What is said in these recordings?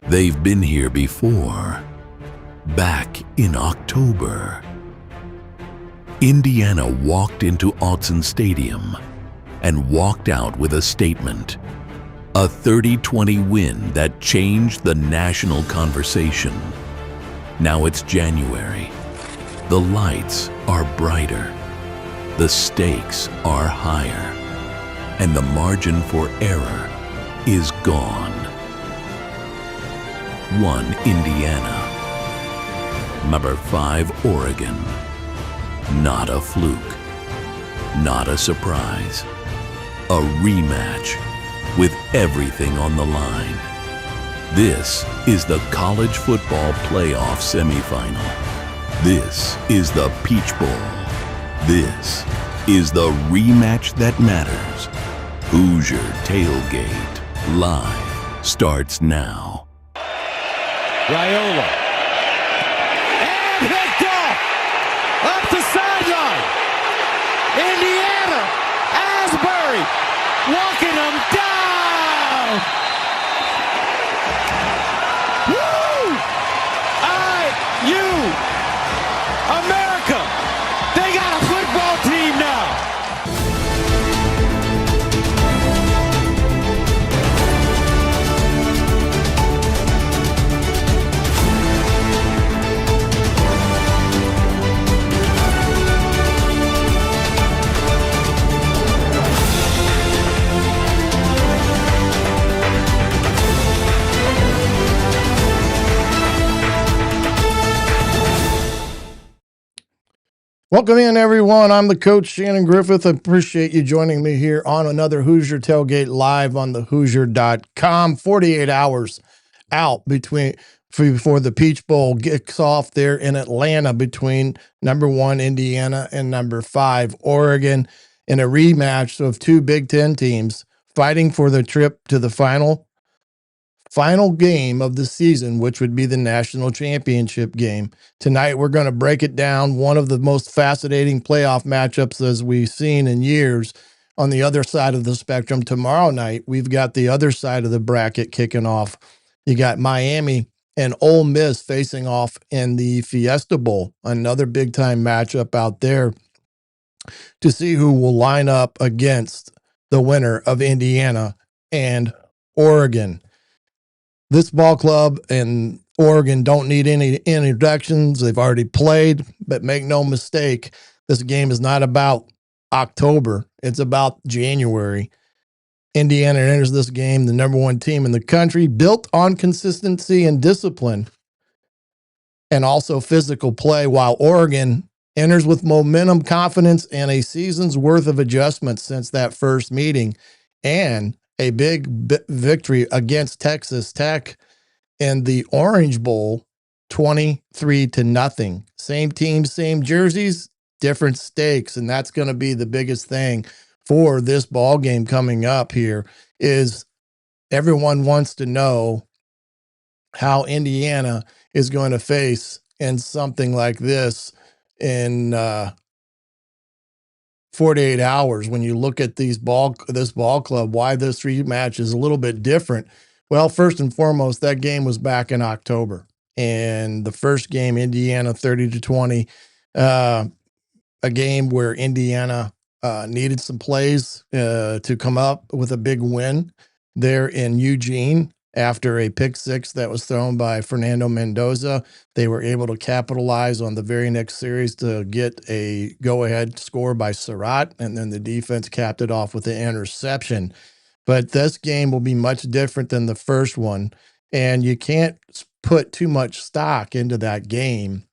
They've been here before, back in October. Indiana walked into Autzen Stadium and walked out with a statement. A 30-20 win that changed the national conversation. Now it's January. The lights are brighter. The stakes are higher. And the margin for error is gone. 1 Indiana. Number 5 Oregon. Not a fluke. Not a surprise. A rematch with everything on the line. This is the College Football Playoff Semifinal. This is the Peach Bowl. This is the rematch that matters. Hoosier Tailgate live starts now. Raiola. And picked off the sideline. Indiana. Asbury walking them down. Woo! IU. America. They got a football team now. Welcome in, everyone. I'm the coach, Shannon Griffith. I appreciate you joining me here on another Hoosier Tailgate live on the Hoosier.com. 48 hours out before the Peach Bowl kicks off there in Atlanta between number 1 Indiana and number 5 Oregon in a rematch of 2 Big Ten teams fighting for the trip to the final game of the season, which would be the national championship game. Tonight, we're going to break it down. One of the most fascinating playoff matchups as we've seen in years. On the other side of the spectrum, tomorrow night, we've got the other side of the bracket kicking off. You got Miami and Ole Miss facing off in the Fiesta Bowl, another big-time matchup out there to see who will line up against the winner of Indiana and Oregon. This ball club and Oregon don't need any introductions. They've already played, but make no mistake, this game is not about October. It's about January. Indiana enters this game, the number 1 team in the country, built on consistency and discipline and also physical play, while Oregon enters with momentum, confidence, and a season's worth of adjustments since that first meeting, and a big victory against Texas Tech in the Orange Bowl, 23-0. Same team, same jerseys, different stakes, and that's going to be the biggest thing for this ball game coming up here. Is everyone wants to know how Indiana is going to face in something like this in 48 hours. When you look at this ball club, why this rematch is a little bit different. Well, first and foremost, that game was back in October, and the first game, Indiana 30-20, a game where Indiana needed some plays to come up with a big win there in Eugene. After a pick six that was thrown by Fernando Mendoza, they were able to capitalize on the very next series to get a go-ahead score by Surratt, and then the defense capped it off with an interception. But this game will be much different than the first one, and you can't put too much stock into that game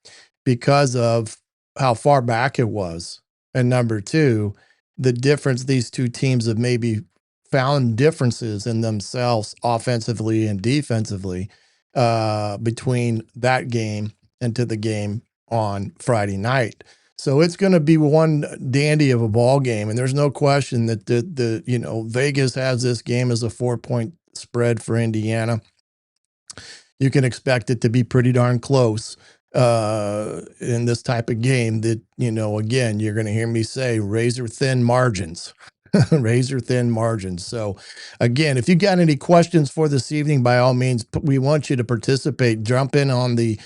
because of how far back it was. And number 2, the difference these two teams have maybe found differences in themselves offensively and defensively between that game and to the game on Friday night. So it's going to be one dandy of a ball game, and there's no question that Vegas has this game as a 4-point spread for Indiana. You can expect it to be pretty darn close in this type of game that, again, you're going to hear me say razor thin margins. razor thin margins. So again, if you got any questions for this evening, by all means, we want you to participate. Jump in on the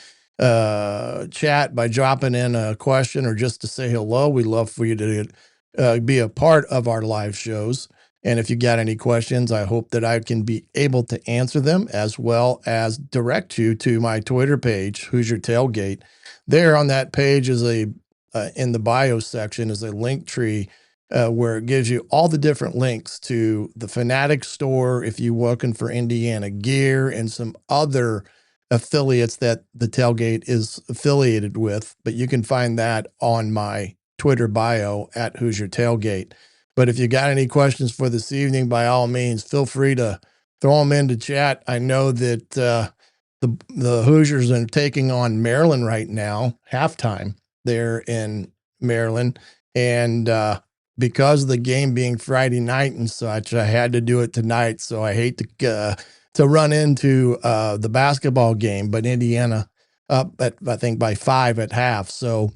chat by dropping in a question or just to say hello. We'd love for you to be a part of our live shows. And if you got any questions, I hope that I can be able to answer them, as well as direct you to my Twitter page, Hoosier Tailgate. There on that page is in the bio section is a link tree where it gives you all the different links to the Fanatic store if you're looking for Indiana gear and some other affiliates that the Tailgate is affiliated with. But you can find that on my Twitter bio at Hoosier Tailgate. But if you got any questions for this evening, by all means, feel free to throw them into chat. I know that the Hoosiers are taking on Maryland right now, halftime. They're in Maryland. And because of the game being Friday night and such, I had to do it tonight. So I hate to run into the basketball game, but Indiana up at, I think, by 5 at half. So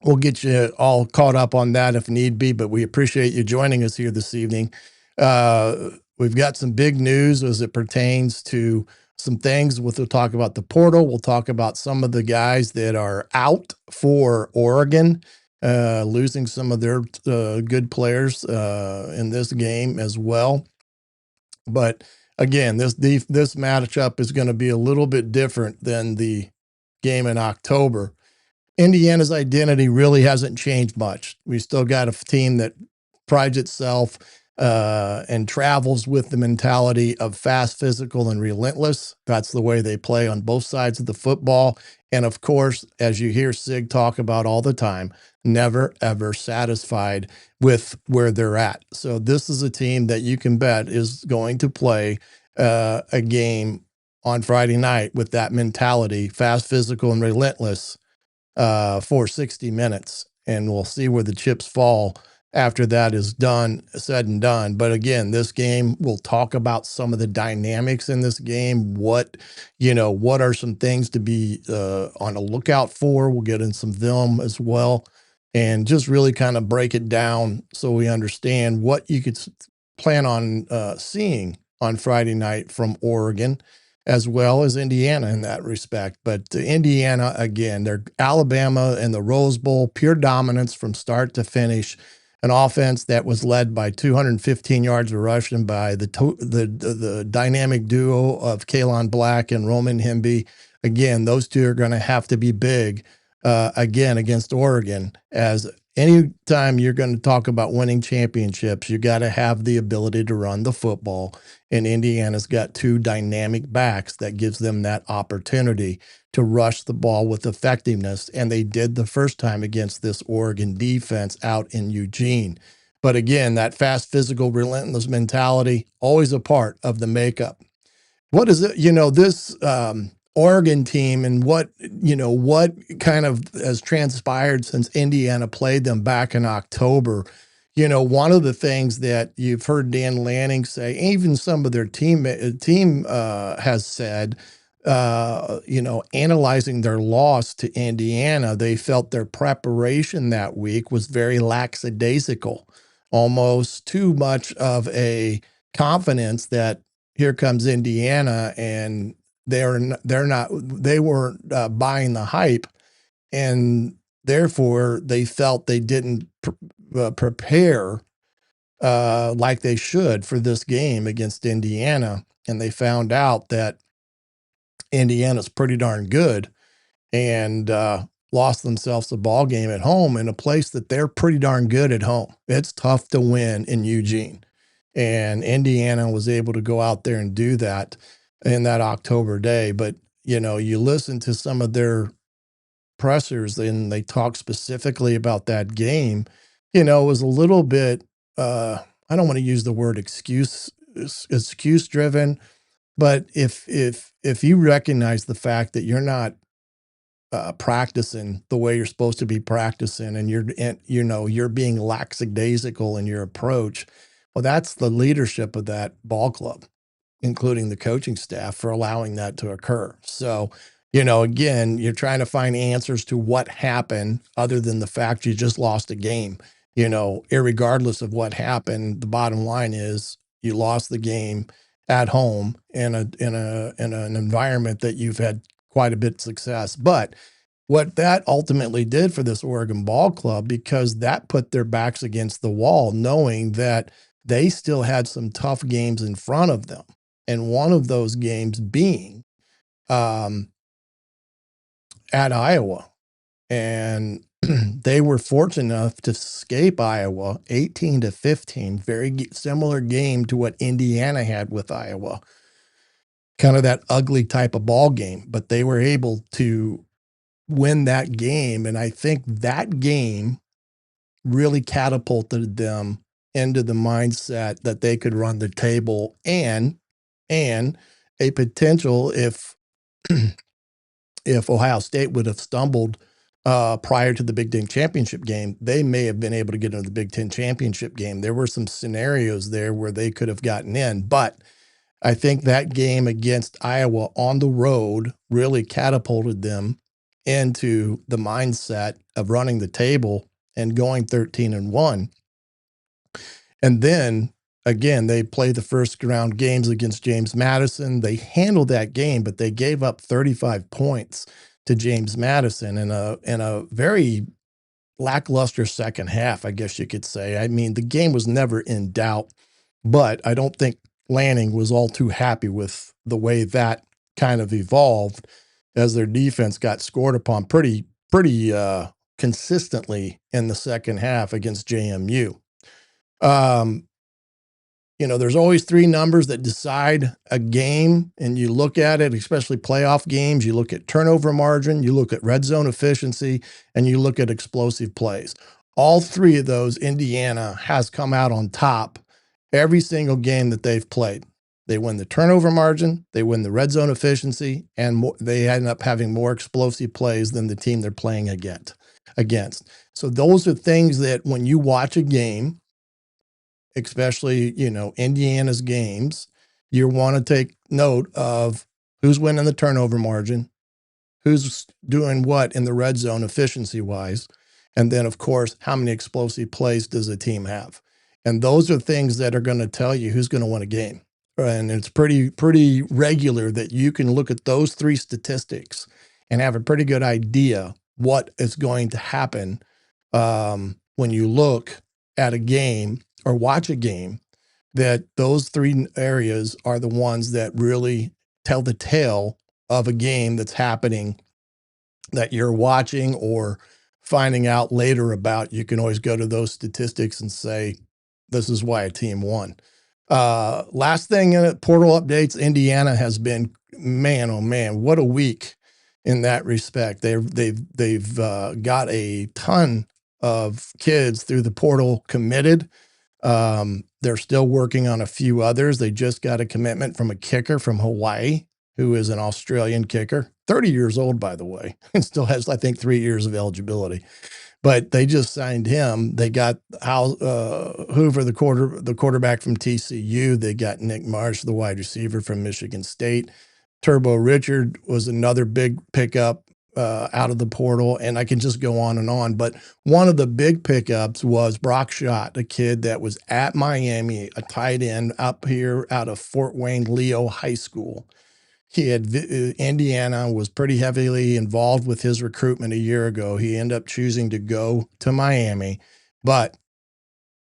we'll get you all caught up on that if need be, but we appreciate you joining us here this evening. We've got some big news as it pertains to some things. We'll talk about the portal. We'll talk about some of the guys that are out for Oregon, losing some of their good players in this game as well. But again, this matchup is going to be a little bit different than the game in October. Indiana's identity really hasn't changed much. We still got a team that prides itself and travels with the mentality of fast, physical, and relentless. That's the way they play on both sides of the football. And of course, as you hear Sig talk about all the time, never, ever satisfied with where they're at. So this is a team that you can bet is going to play a game on Friday night with that mentality, fast, physical, and relentless, for 60 minutes, and we'll see where the chips fall after that is said and done. But again, this game, we'll talk about some of the dynamics in this game. What are some things to be on a lookout for? We'll get in some film as well, and just really kind of break it down so we understand what you could plan on seeing on Friday night from Oregon, as well as Indiana in that respect. But Indiana, again, they're Alabama and the Rose Bowl, pure dominance from start to finish. An offense that was led by 215 yards of rushing by the dynamic duo of Kalon Black and Roman Hemby. Again, those two are going to have to be big again against Oregon, as anytime you're going to talk about winning championships, you got to have the ability to run the football. And Indiana's got two dynamic backs that gives them that opportunity to rush the ball with effectiveness. And they did the first time against this Oregon defense out in Eugene. But again, that fast, physical, relentless mentality, always a part of the makeup. What is it, this Oregon team, and what kind of has transpired since Indiana played them back in October? One of the things that you've heard Dan Lanning say, even some of their team has said, analyzing their loss to Indiana, they felt their preparation that week was very lackadaisical, almost too much of a confidence that here comes Indiana, and they weren't buying the hype, and therefore they felt they didn't prepare like they should for this game against Indiana. And they found out that Indiana's pretty darn good, and lost themselves a ball game at home in a place that they're pretty darn good at home. It's tough to win in Eugene, and Indiana was able to go out there and do that in that October day. But you listen to some of their pressers, and they talk specifically about that game. It was a little bit, I don't want to use the word excuse driven, but if you recognize the fact that you're not practicing the way you're supposed to be practicing, and you're being lackadaisical in your approach, well, that's the leadership of that ball club, including the coaching staff, for allowing that to occur. So, again, you're trying to find answers to what happened other than the fact you just lost a game. irregardless of what happened, the bottom line is you lost the game at home in an environment that you've had quite a bit of success. But what that ultimately did for this Oregon ball club, because that put their backs against the wall, knowing that they still had some tough games in front of them. And one of those games being at Iowa. And they were fortunate enough to escape Iowa 18-15, very similar game to what Indiana had with Iowa. Kind of that ugly type of ball game, but they were able to win that game. And I think that game really catapulted them into the mindset that they could run the table and a potential if Ohio State would have stumbled prior to the Big Ten championship game, they may have been able to get into the Big Ten championship game. There were some scenarios there where they could have gotten in, but I think that game against Iowa on the road really catapulted them into the mindset of running the table and going 13-1. And then again, they played the first round games against James Madison. They handled that game, but they gave up 35 points to James Madison in a very lackluster second half, I guess you could say. I mean, the game was never in doubt, but I don't think Lanning was all too happy with the way that kind of evolved as their defense got scored upon pretty consistently in the second half against JMU. There's always three numbers that decide a game, and you look at it, especially playoff games. You look at turnover margin, you look at red zone efficiency, and you look at explosive plays. All three of those, Indiana has come out on top every single game that they've played. They win the turnover margin, they win the red zone efficiency, and they end up having more explosive plays than the team they're playing against. So those are things that when you watch a game, especially, Indiana's games, you want to take note of who's winning the turnover margin, who's doing what in the red zone efficiency wise. And then of course, how many explosive plays does a team have? And those are things that are going to tell you who's going to win a game. And it's pretty regular that you can look at those three statistics and have a pretty good idea what is going to happen when you look at a game or watch a game, that those three areas are the ones that really tell the tale of a game that's happening that you're watching or finding out later about. You can always go to those statistics and say, this is why a team won. Last thing in portal updates, Indiana has been, man, oh man, what a week in that respect. They've got a ton of kids through the portal committed. They're still working on a few others. They just got a commitment from a kicker from Hawaii, who is an Australian kicker, 30 years old, by the way, and still has, I think, 3 years of eligibility. But they just signed him. They got Hoover, the quarterback from TCU. They got Nick Marsh, the wide receiver from Michigan State. Turbo Richard was another big pickup out of the portal, and I can just go on and on. But one of the big pickups was Brock Schott, a kid that was at Miami, a tight end up here out of Fort Wayne Leo High School. He had Indiana was pretty heavily involved with his recruitment a year ago. He ended up choosing to go to Miami, but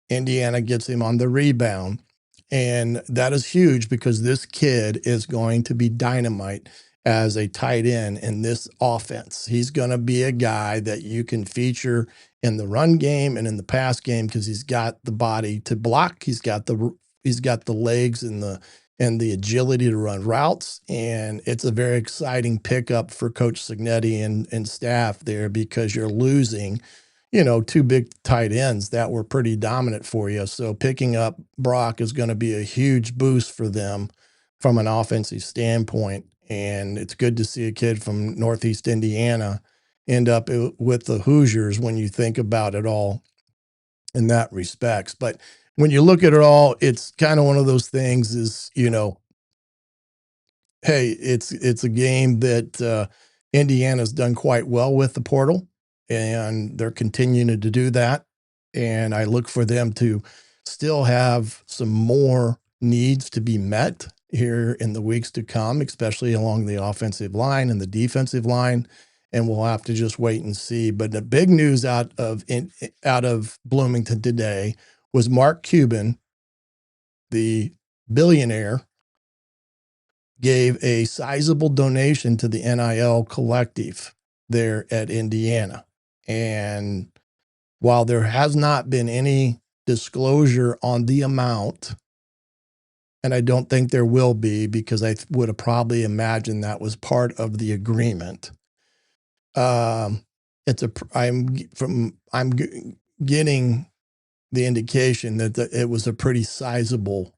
Indiana gets him on the rebound. And that is huge because this kid is going to be dynamite as a tight end in this offense. He's going to be a guy that you can feature in the run game and in the pass game because he's got the body to block. He's got the legs and the agility to run routes. And it's a very exciting pickup for Coach Signetti and staff there because you're losing, two big tight ends that were pretty dominant for you. So picking up Brock is going to be a huge boost for them from an offensive standpoint. And it's good to see a kid from Northeast Indiana end up with the Hoosiers when you think about it all in that respects. But when you look at it all, it's kind of one of those things is, hey, it's a game that Indiana's done quite well with the portal, and they're continuing to do that. And I look for them to still have some more needs to be met here in the weeks to come, especially along the offensive line and the defensive line. And we'll have to just wait and see. But the big news out of Bloomington today was Mark Cuban, the billionaire, gave a sizable donation to the NIL collective there at Indiana. And while there has not been any disclosure on the amount, and I don't think there will be because I would have probably imagined that was part of the agreement. It's a I'm getting the indication that it was a pretty sizable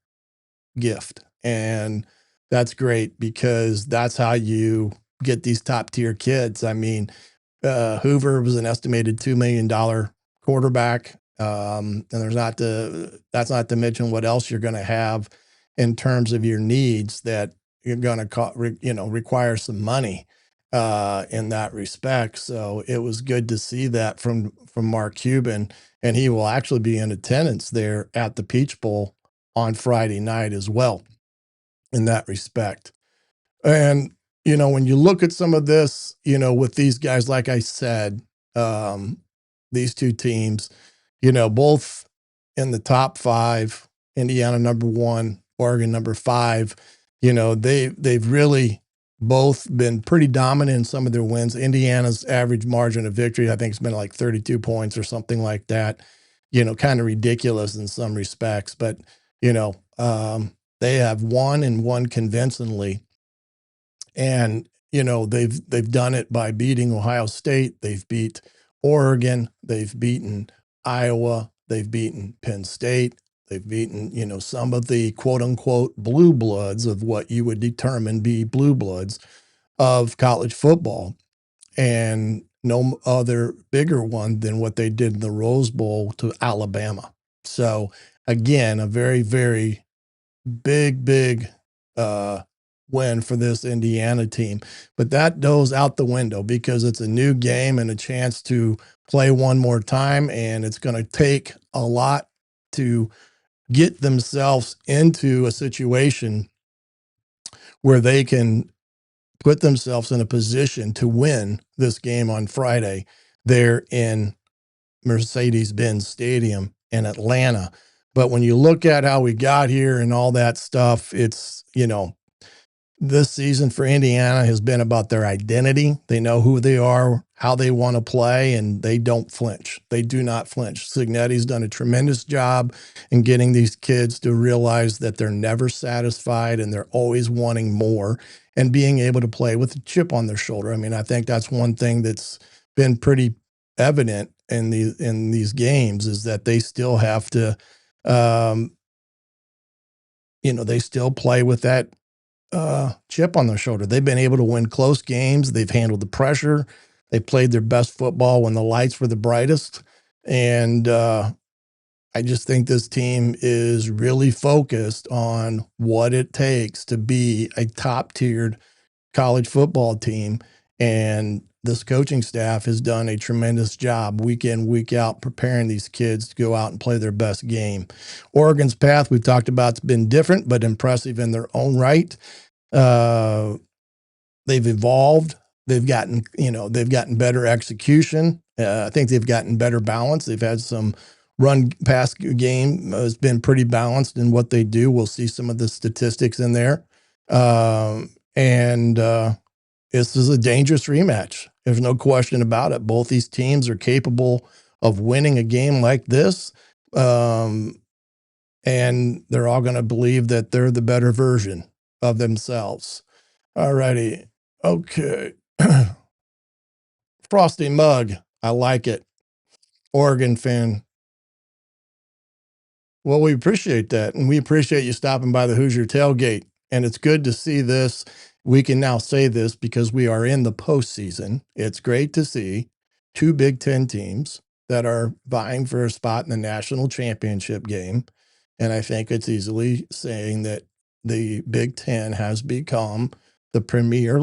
gift, and that's great because that's how you get these top tier kids. I mean, Hoover was an estimated $2 million quarterback. And that's not to mention what else you're going to have in terms of your needs that you're going to, require some money, in that respect. So it was good to see that from Mark Cuban, and he will actually be in attendance there at the Peach Bowl on Friday night as well in that respect. And, when you look at some of this, with these guys, like I said, these two teams, both in the top five, Indiana number 1, Oregon number 5, they've really both been pretty dominant in some of their wins. Indiana's average margin of victory, I think, has been like 32 points or something like that, kind of ridiculous in some respects, but, they have won and won convincingly. And, they've done it by beating Ohio State. They've beat Oregon. They've beaten Iowa. They've beaten Penn State. They've beaten, some of the quote unquote blue bloods of what you would determine be blue bloods of college football. And no other bigger one than what they did in the Rose Bowl to Alabama. So again, a very, very big win for this Indiana team. But that goes out the window because it's a new game and a chance to play one more time. And it's going to take a lot to get themselves into a situation where they can put themselves in a position to win this game on Friday there in Mercedes-Benz Stadium in Atlanta. But when you look at how we got here and all that stuff, it's, this season for Indiana has been about their identity. They know who they are, how they want to play, and they don't flinch. They do not flinch. Signetti's done a tremendous job in getting these kids to realize that they're never satisfied and they're always wanting more and being able to play with a chip on their shoulder. I mean, I think that's one thing that's been pretty evident in these games is that they still have to, they still play with that chip on their shoulder. They've been able to win close games. They've handled the pressure. They played their best football when the lights were the brightest. And I just think this team is really focused on what it takes to be a top-tiered college football team. And this coaching staff has done a tremendous job week in, week out, preparing these kids to go out and play their best game. Oregon's path, we've talked about, it's been different, but impressive in their own right. They've evolved. They've gotten better execution. I think they've gotten better balance. They've had some run pass game has been pretty balanced in what they do. We'll see some of the statistics in there. And this is a dangerous rematch. There's no question about it. Both these teams are capable of winning a game like this. And they're all going to believe that they're the better version of themselves. All righty. Okay. Frosty mug. I like it. Oregon fan. Well, we appreciate that. And we appreciate you stopping by the Hoosier Tailgate. And it's good to see this. We can now say this because we are in the postseason. It's great to see 2 Big Ten teams that are vying for a spot in the national championship game. And I think it's easily saying that the Big Ten has become the premier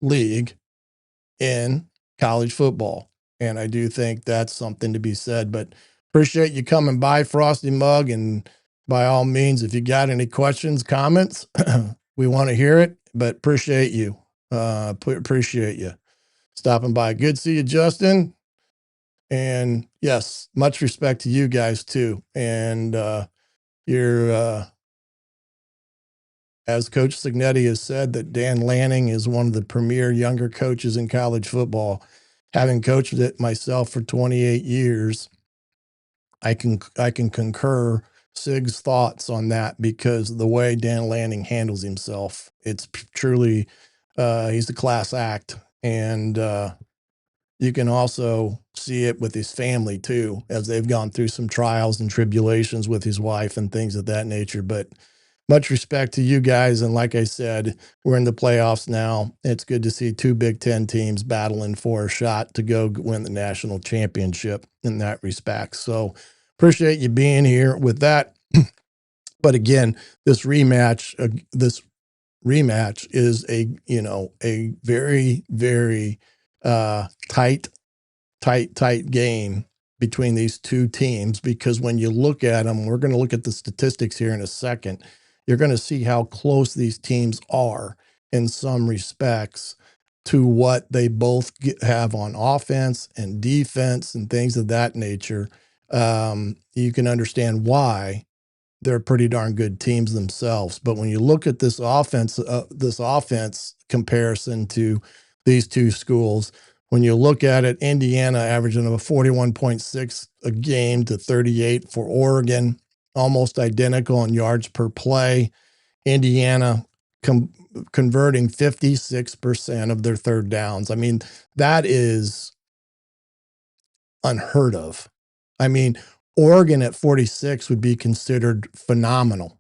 league in college football. And I do think that's something to be said. But Appreciate you coming by, Frosty Mug. And by all means, if you got any questions, comments, we want to hear it, but appreciate you. Appreciate you stopping by. Good to see you, Justin. And yes, much respect to you guys too. And you're, as Coach Signetti has said, that Dan Lanning is one of the premier younger coaches in college football. Having coached it myself for 28 years, I can concur Sig's thoughts on that, because the way Dan Lanning handles himself, it's truly, he's a class act. And you can also see it with his family too, as they've gone through some trials and tribulations with his wife and things of that nature. But much respect to you guys. And like I said, we're in the playoffs now. It's good to see two Big Ten teams battling for a shot to go win the national championship in that respect. So appreciate you being here with that. But again, this rematch is a very, very tight game between these two teams, because when you look at them, we're going to look at the statistics here in a second. You're going to see how close these teams are in some respects to what they both have on offense and defense and things of that nature. You can understand why they're pretty darn good teams themselves. But when you look at this offense comparison to these two schools, when you look at it, Indiana averaging a 41.6 a game to 38 for Oregon, almost identical in yards per play. Indiana converting 56% of their third downs. I mean, that is unheard of. I mean, Oregon at 46 would be considered phenomenal,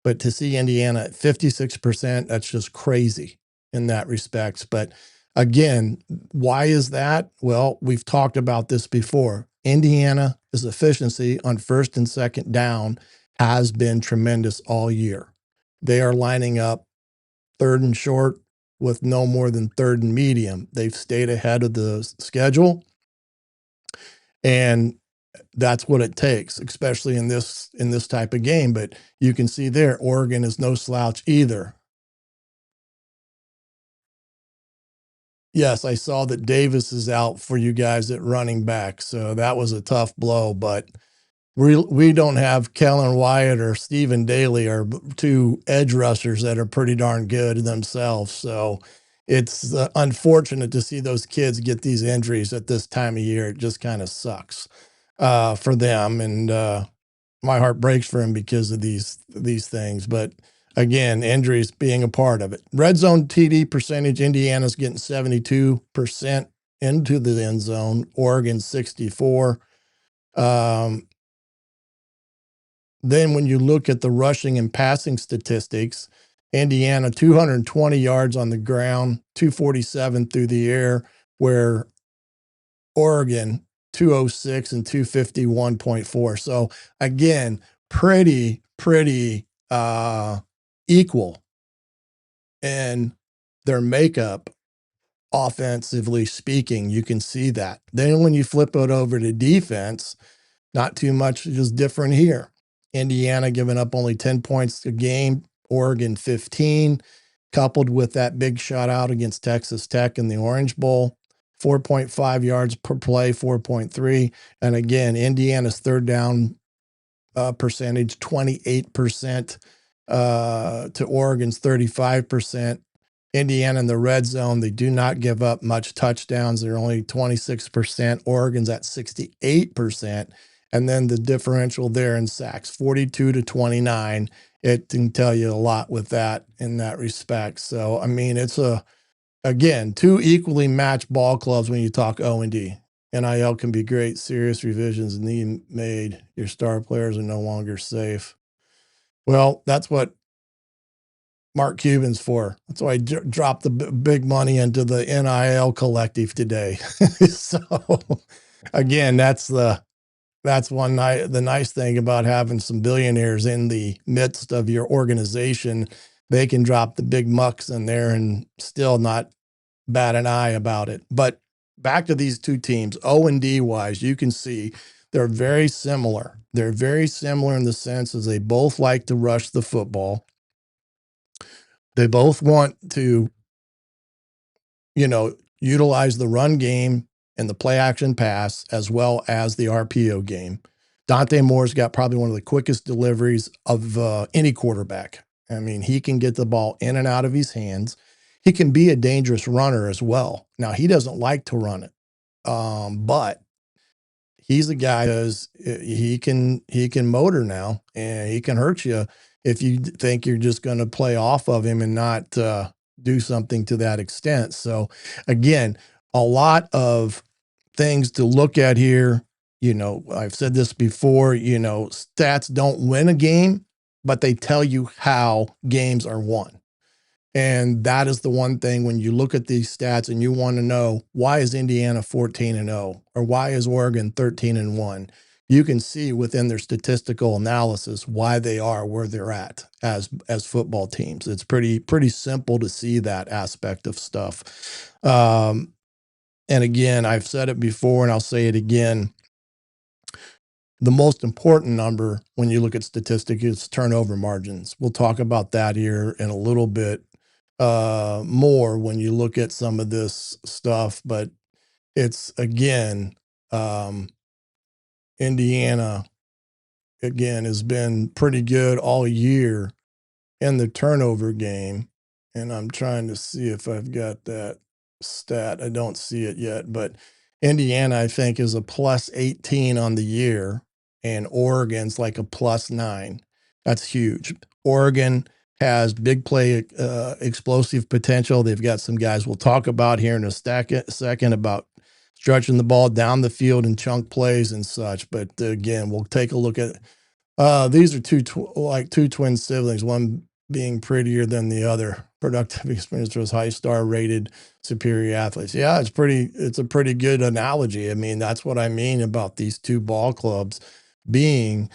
but to see Indiana at 56%, that's just crazy in that respect. But again, why is that? Well, we've talked about this before. Indiana's efficiency on first and second down has been tremendous all year. They are lining up third and short with no more than third and medium. They've stayed ahead of the schedule, and that's what it takes, especially in this type of game. But you can see there, Oregon is no slouch either. Yes, I saw that Davis is out for you guys at running back, so that was a tough blow. But we don't have Kellen Wyatt or Stephen Daly, or two edge rushers that are pretty darn good themselves. So it's unfortunate to see those kids get these injuries at this time of year. It just kind of sucks for them, and my heart breaks for him because of these things. But again, injuries being a part of it. Red zone TD percentage, Indiana's getting 72% into the end zone, Oregon 64. Then when you look at the rushing and passing statistics, Indiana 220 yards on the ground, 247 through the air, where Oregon 206 and 251.4. So again, pretty equal in their makeup, offensively speaking. You can see that. Then when you flip it over to defense, not too much is different here. Indiana giving up only 10 points a game, Oregon 15, coupled with that big shutout against Texas Tech in the Orange Bowl. 4.5 yards per play, 4.3. And again, Indiana's third down percentage, 28% to Oregon's 35%. Indiana in the red zone, they do not give up much touchdowns. They're only 26%. Oregon's at 68%. And then the differential there in sacks, 42 to 29. It can tell you a lot with that in that respect. So, I mean, it's again, two equally matched ball clubs when you talk O&D. NIL can be great. Serious revisions need made. Your star players are no longer safe. Well, that's what Mark Cuban's for. That's why I dropped the big money into the NIL collective today. So, again, that's the nice thing about having some billionaires in the midst of your organization. They can drop the big mucks in there and still not bat an eye about it. But back to these two teams, O&D wise, you can see They're very similar. They're very similar in the sense as they both like to rush the football. They both want to, utilize the run game and the play action pass as well as the RPO game. Dante Moore's got probably one of the quickest deliveries of any quarterback. I mean, he can get the ball in and out of his hands. He can be a dangerous runner as well. Now, he doesn't like to run it, but he's a guy he can motor now, and he can hurt you if you think you're just going to play off of him and not do something to that extent. So, again, a lot of things to look at here. I've said this before, stats don't win a game, but they tell you how games are won. And that is the one thing when you look at these stats and you want to know, why is Indiana 14-0 or why is Oregon 13-1? You can see within their statistical analysis why they are where they're at as football teams. It's pretty simple to see that aspect of stuff. And again, I've said it before and I'll say it again. The most important number when you look at statistics is turnover margins. We'll talk about that here in a little bit more when you look at some of this stuff. But it's, again, Indiana, again, has been pretty good all year in the turnover game. And I'm trying to see if I've got that stat. I don't see it yet. But Indiana, I think, is a plus 18 on the year. And Oregon's like a plus 9. That's huge. Oregon has big play, explosive potential. They've got some guys we'll talk about here in a second about stretching the ball down the field and chunk plays and such. But again, we'll take a look at these are two twin siblings, one being prettier than the other. Productive experience was high star rated superior athletes. Yeah, it's a pretty good analogy. I mean, that's what I mean about these two ball clubs being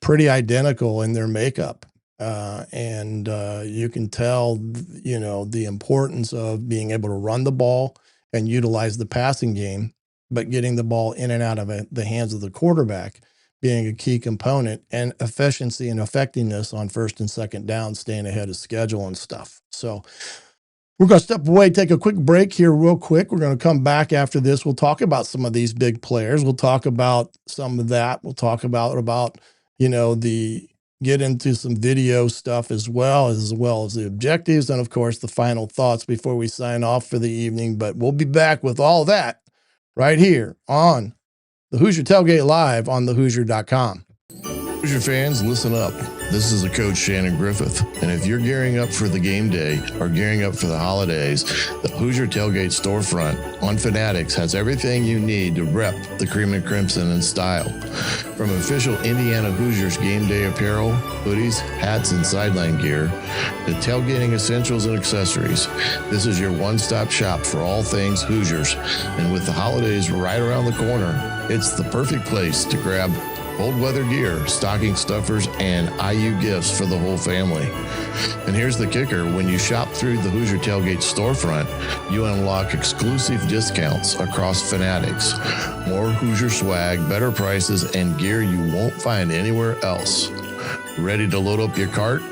pretty identical in their makeup. And you can tell, the importance of being able to run the ball and utilize the passing game, but getting the ball in and out of the hands of the quarterback being a key component, and efficiency and effectiveness on first and second down, staying ahead of schedule and stuff. So we're going to step away, take a quick break here real quick. We're going to come back after this. We'll talk about some of these big players. We'll talk about some of that. We'll talk about get into some video stuff as well as the objectives and, of course, the final thoughts before we sign off for the evening. But we'll be back with all that right here on the Hoosier Tailgate Live on thehoosier.com. Hoosier fans, listen up. This is the coach, Shannon Griffith. And if you're gearing up for the game day or gearing up for the holidays, the Hoosier Tailgate storefront on Fanatics has everything you need to rep the cream and crimson in style. From official Indiana Hoosiers game day apparel, hoodies, hats, and sideline gear, to tailgating essentials and accessories, this is your one-stop shop for all things Hoosiers. And with the holidays right around the corner, it's the perfect place to grab cold weather gear, stocking stuffers, and IU gifts for the whole family. And here's the kicker. When you shop through the Hoosier Tailgate storefront, you unlock exclusive discounts across Fanatics. More Hoosier swag, better prices, and gear you won't find anywhere else. Ready to load up your cart?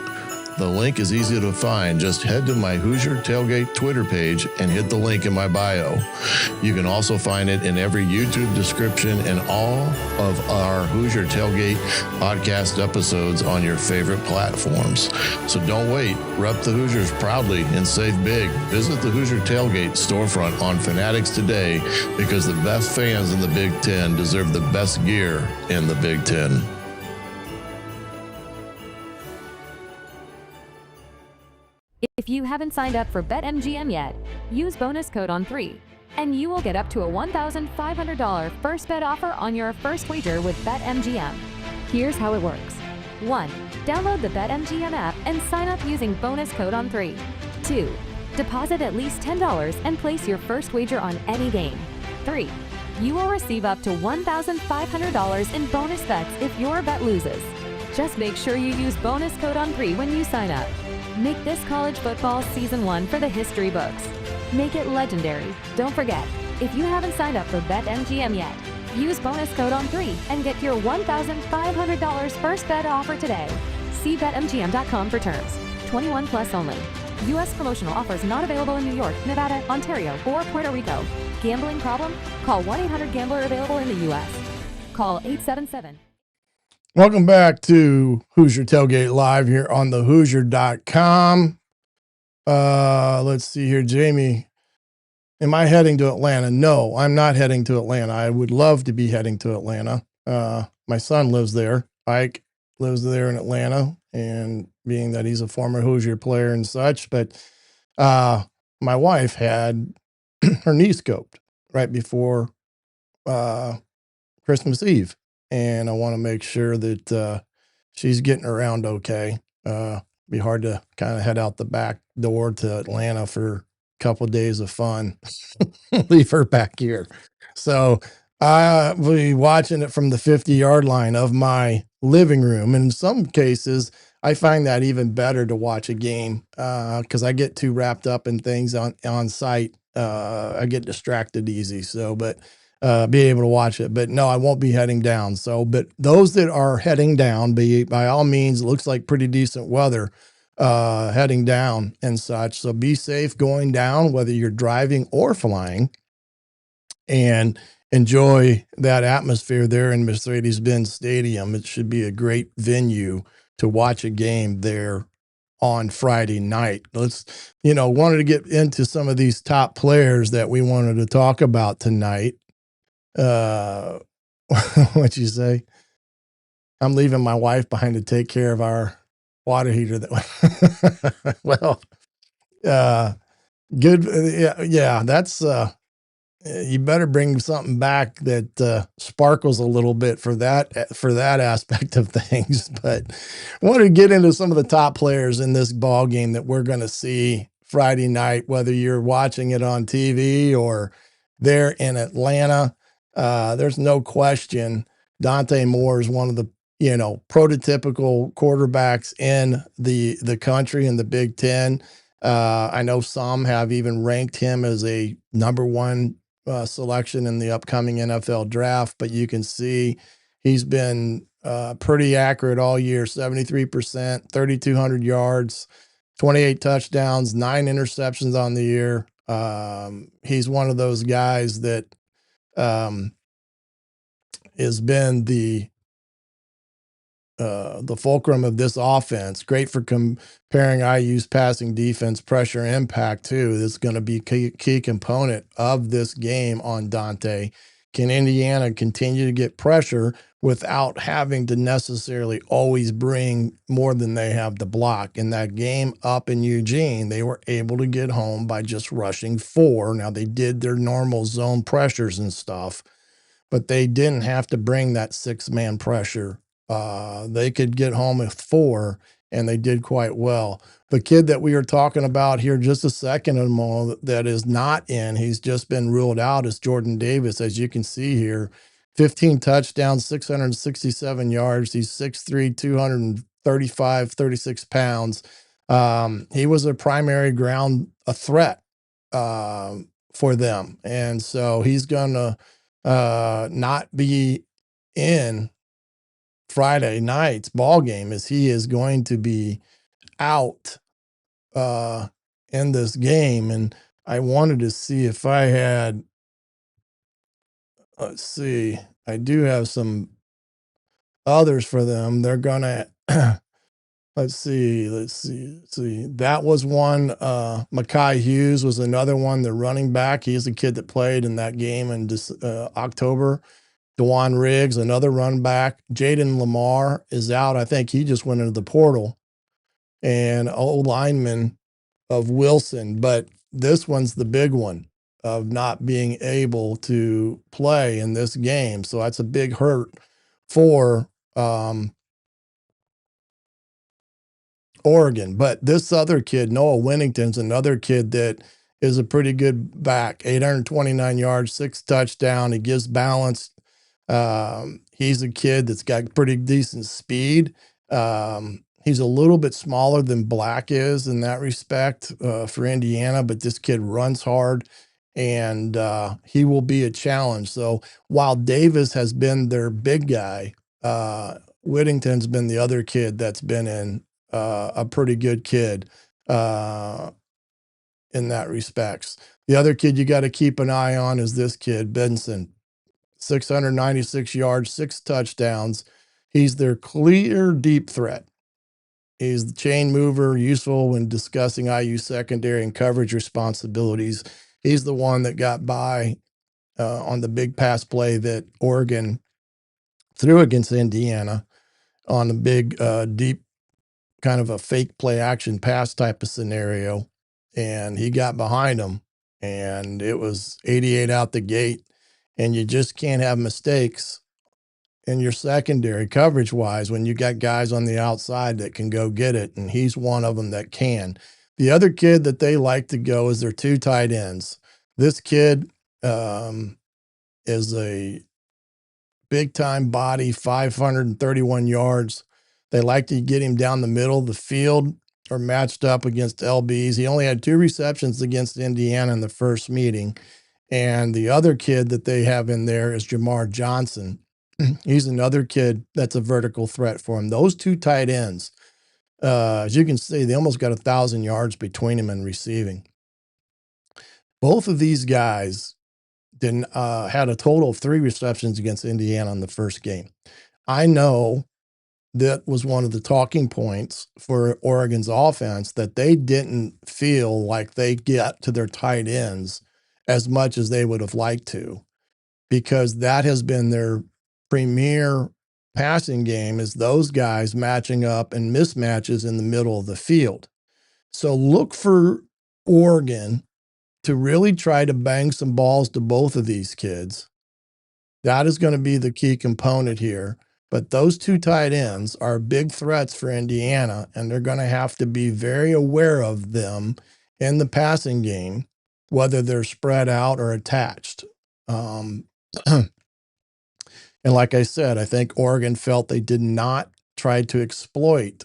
The link is easy to find. Just head to my Hoosier Tailgate Twitter page and hit the link in my bio. You can also find it in every YouTube description and all of our Hoosier Tailgate podcast episodes on your favorite platforms. So don't wait. Rep the Hoosiers proudly and save big. Visit the Hoosier Tailgate storefront on Fanatics today, because the best fans in the Big Ten deserve the best gear in the Big Ten. If you haven't signed up for BetMGM yet, use bonus code ON3, and you will get up to a $1,500 first bet offer on your first wager with BetMGM. Here's how it works. 1. Download the BetMGM app and sign up using bonus code ON3. 2. Deposit at least $10 and place your first wager on any game. 3. You will receive up to $1,500 in bonus bets if your bet loses. Just make sure you use bonus code ON3 when you sign up. Make this college football season 1 for the history books. Make it legendary. Don't forget, if you haven't signed up for BetMGM yet, Use bonus code on3 and get your $1,500 first bet offer today. See BetMGM.com for terms. 21 plus only. U.S. promotional offers not available in New York, Nevada, Ontario, or Puerto Rico. Gambling problem? Call 1-800-GAMBLER available in the U.S. Call 877. Welcome back to Hoosier Tailgate Live here on the Hoosier.com. Let's see here, Jamie. Am I heading to Atlanta? No, I'm not heading to Atlanta. I would love to be heading to Atlanta. My son lives there. Ike lives there in Atlanta, and being that he's a former Hoosier player and such, but my wife had her knee scoped right before Christmas Eve, and I want to make sure that she's getting around okay. Be hard to kind of head out the back door to Atlanta for a couple of days of fun, leave her back here. So I will be watching it from the 50-yard line of my living room. And in some cases, I find that even better to watch a game because I get too wrapped up in things on site. I get distracted easy. So, but be able to watch it. But no, I won't be heading down. So, but those that are heading down, by all means, it looks like pretty decent weather heading down and such. So be safe going down, whether you're driving or flying, and enjoy that atmosphere there in Mercedes-Benz Stadium. It should be a great venue to watch a game there on Friday night. Wanted to get into some of these top players that we wanted to talk about tonight. What'd you say? I'm leaving my wife behind to take care of our water heater. Well, good. Yeah, that's, you better bring something back that sparkles a little bit for that aspect of things. But I wanted to get into some of the top players in this ball game that we're going to see Friday night, whether you're watching it on TV or there in Atlanta. There's no question Dante Moore is one of the prototypical quarterbacks in the country in the Big Ten. I know some have even ranked him as a number one selection in the upcoming NFL draft, but you can see he's been pretty accurate all year. 73%, 3,200 yards, 28 touchdowns, 9 interceptions on the year. He's one of those guys that has been the fulcrum of this offense. Great for comparing IU's passing defense pressure impact too. This is going to be a key component of this game on Dante. Can Indiana continue to get pressure without having to necessarily always bring more than they have to block? In that game up in Eugene, they were able to get home by just rushing 4. Now they did their normal zone pressures and stuff, but they didn't have to bring that 6-man pressure. They could get home with 4, and they did quite well. The kid that we are talking about here just a second ago that is not in, he's just been ruled out, is Jordan Davis. As you can see here, 15 touchdowns, 667 yards. He's 6'3", 235, 36 pounds. He was a primary ground threat for them. And so he's going to not be in Friday night's ball game, as he is going to be out in this game. And I wanted to see if I had, let's see, I do have some others for them. They're gonna let's see. That was one. Mekhi Hughes was another one. The running back. He's the kid that played in that game in October. Dewan Riggs, another run back. Jaden Lamar is out. I think he just went into the portal. And old lineman of Wilson. But this one's the big one of not being able to play in this game. So that's a big hurt for Oregon. But this other kid, Noah Winnington's another kid that is a pretty good back. 829 yards, 6 touchdowns. He gives balance. He's a kid that's got pretty decent speed. He's a little bit smaller than Black is in that respect for Indiana, but this kid runs hard and he will be a challenge. So while Davis has been their big guy, Whittington's been the other kid that's been in a pretty good kid in that respects. The other kid you got to keep an eye on is this kid, Benson. 696 yards, 6 touchdowns. He's their clear deep threat. He's the chain mover, useful when discussing IU secondary and coverage responsibilities. He's the one that got by on the big pass play that Oregon threw against Indiana on a big, deep kind of a fake play action pass type of scenario. And he got behind him, and it was 88 out the gate. And you just can't have mistakes in your secondary coverage wise when you got guys on the outside that can go get it. And he's one of them that can. The other kid that they like to go is their 2 tight ends. This kid is a big time body, 531 yards. They like to get him down the middle of the field or matched up against LBs. He only had 2 receptions against Indiana in the first meeting. And the other kid that they have in there is Jamar Johnson. He's another kid that's a vertical threat for him. Those 2 tight ends, as you can see, they almost got 1,000 yards between them in receiving. Both of these guys had a total of 3 receptions against Indiana in the first game. I know that was one of the talking points for Oregon's offense, that they didn't feel like they get to their tight ends as much as they would have liked to, because that has been their premier passing game, is those guys matching up and mismatches in the middle of the field. So look for Oregon to really try to bang some balls to both of these kids. That is going to be the key component here. But those 2 tight ends are big threats for Indiana, and they're going to have to be very aware of them in the passing game, whether they're spread out or attached. And like I said, I think Oregon felt they did not try to exploit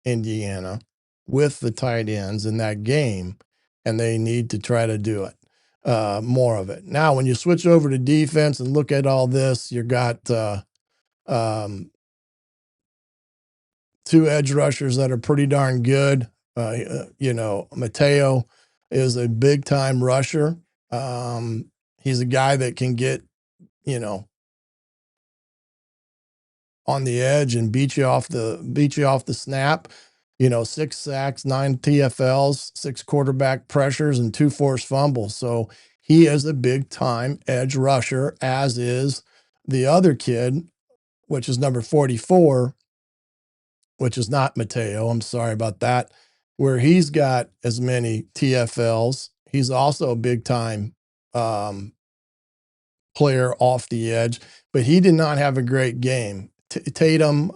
Indiana with the tight ends in that game, and they need to try to do it, more of it. Now, when you switch over to defense and look at all this, you got 2 edge rushers that are pretty darn good. Mateo is a big time rusher. He's a guy that can get, on the edge and beat you off the snap. 6 sacks, 9 TFLs, 6 quarterback pressures, and 2 forced fumbles. So he is a big time edge rusher, as is the other kid, which is number 44, which is not Mateo. I'm sorry about that, where he's got as many TFLs. He's also a big time player off the edge, but he did not have a great game. Tatum